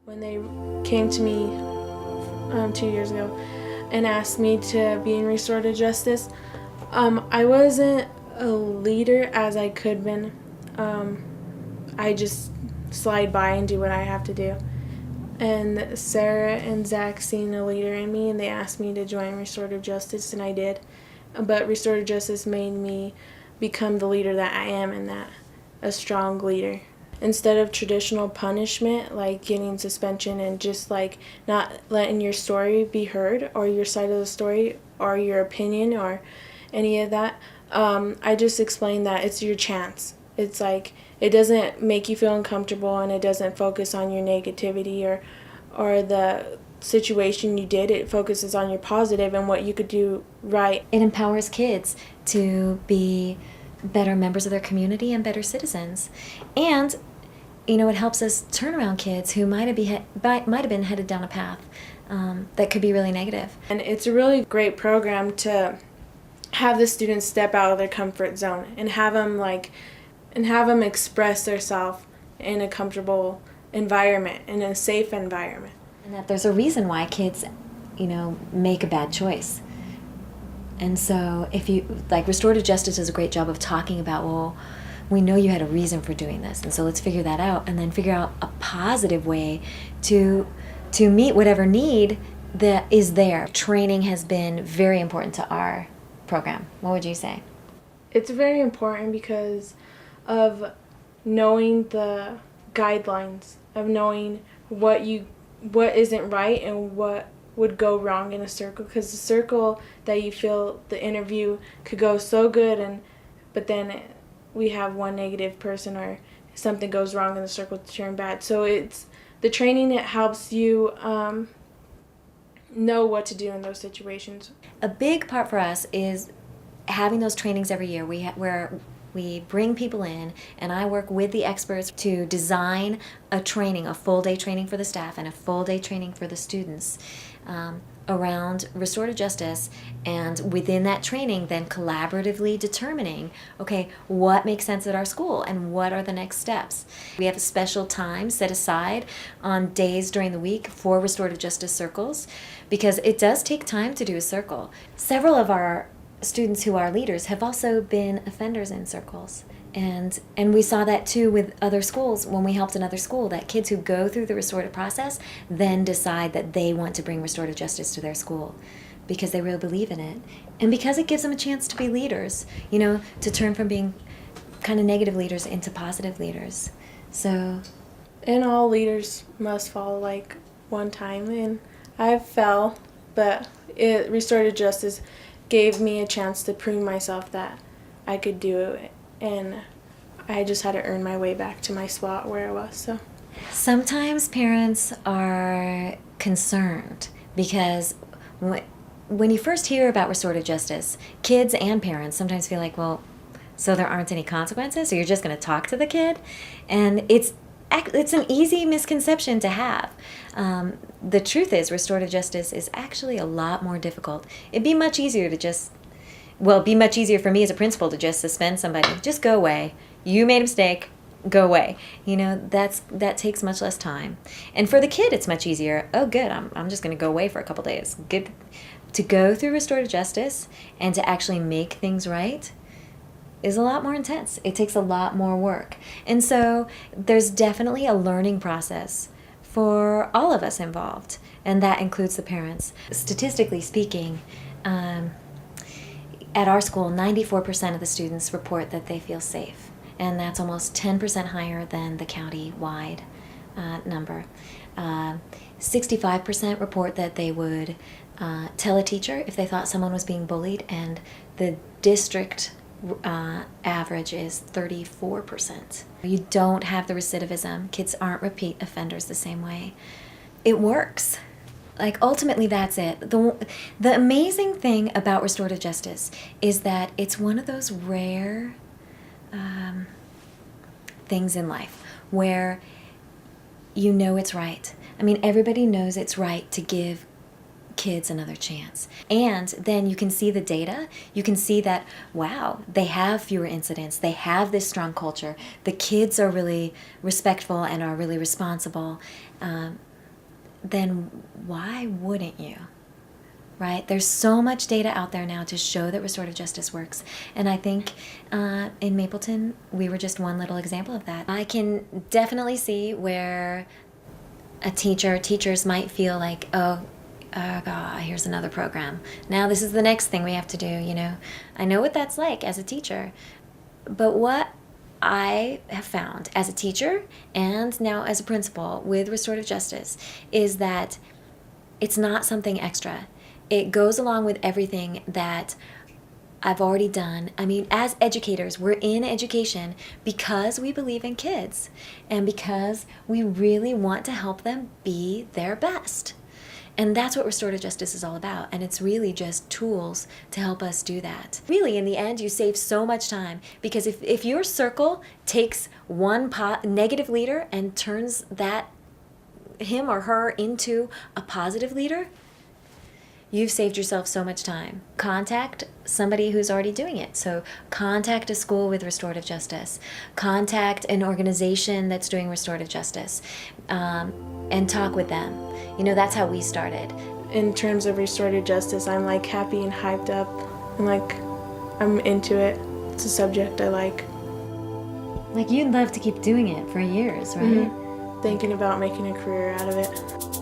When they came to me 2 years ago and asked me to be in restorative justice, I wasn't a leader as I could been. I just slide by and do what I have to do. And Sarah and Zach seen a leader in me, and they asked me to join restorative justice, and I did. But restorative justice made me become the leader that I am, and that a strong leader. Instead of traditional punishment, like getting suspension and just like not letting your story be heard, or your side of the story, or your opinion, or any of that, I just explained that it's your chance. It's like it doesn't make you feel uncomfortable, and it doesn't focus on your negativity or the situation you did. It focuses on your positive and what you could do right. It empowers kids to be better members of their community and better citizens. And, it helps us turn around kids who might have been headed down a path that could be really negative. And it's a really great program to have the students step out of their comfort zone and have them express themselves in a comfortable environment, in a safe environment. And that there's a reason why kids, make a bad choice. And so restorative justice does a great job of talking about, well, we know you had a reason for doing this, and so let's figure that out, and then figure out a positive way to meet whatever need that is there. Training has been very important to our program. What would you say? It's very important because of knowing the guidelines, of knowing what isn't right and what would go wrong in a circle, because the circle that you feel the interview could go so good, but then we have one negative person or something goes wrong in the circle to turn bad. So it's the training, it helps you know what to do in those situations. A big part for us is having those trainings every year where we bring people in, and I work with the experts to design a training, a full-day training for the staff and a full-day training for the students around restorative justice, and within that training then collaboratively determining, okay, what makes sense at our school and what are the next steps. We have a special time set aside on days during the week for restorative justice circles, because it does take time to do a circle. Several of our students who are leaders have also been offenders in circles. And we saw that too with other schools when we helped another school, that kids who go through the restorative process then decide that they want to bring restorative justice to their school because they really believe in it. And because it gives them a chance to be leaders, to turn from being kind of negative leaders into positive leaders. So, and all leaders must fall like one time, and I fell, but restorative justice gave me a chance to prove myself that I could do it, and I just had to earn my way back to my spot where I was. So sometimes parents are concerned because when you first hear about restorative justice, kids and parents sometimes feel like, well, so there aren't any consequences, so you're just going to talk to the kid? And it's an easy misconception to have. The truth is, restorative justice is actually a lot more difficult. It'd be much easier be much easier for me as a principal to just suspend somebody. Just go away. You made a mistake. Go away. That takes much less time. And for the kid, it's much easier. Oh, good. I'm just going to go away for a couple days. Good. To go through restorative justice and to actually make things right is a lot more intense. It takes a lot more work. And so there's definitely a learning process for all of us involved, and that includes the parents. Statistically speaking, at our school, 94% of the students report that they feel safe, and that's almost 10% higher than the county-wide number. 65% report that they would tell a teacher if they thought someone was being bullied, and the district average is 34%. You don't have the recidivism. Kids aren't repeat offenders the same way. It works. Ultimately, that's it. The amazing thing about restorative justice is that it's one of those rare things in life where it's right. I mean, everybody knows it's right to give kids another chance. And then you can see the data. You can see that, wow, they have fewer incidents. They have this strong culture. The kids are really respectful and are really responsible. then why wouldn't you? Right? There's so much data out there now to show that restorative justice works. And I think in Mapleton, we were just one little example of that. I can definitely see where teachers might feel like, oh God, here's another program. Now this is the next thing we have to do, you know. I know what that's like as a teacher. But what I have found as a teacher and now as a principal with restorative justice is that it's not something extra. It goes along with everything that I've already done. I mean, as educators, we're in education because we believe in kids and because we really want to help them be their best. And that's what restorative justice is all about. And it's really just tools to help us do that. Really, in the end, you save so much time because if your circle takes one negative leader and turns that him or her into a positive leader, you've saved yourself so much time. Contact somebody who's already doing it. So contact a school with restorative justice. Contact an organization that's doing restorative justice, and talk with them. You know, that's how we started. In terms of restorative justice, I'm like happy and hyped up, and like I'm into it. It's a subject I like. Like, you'd love to keep doing it for years, right? Mm-hmm. Thinking about making a career out of it.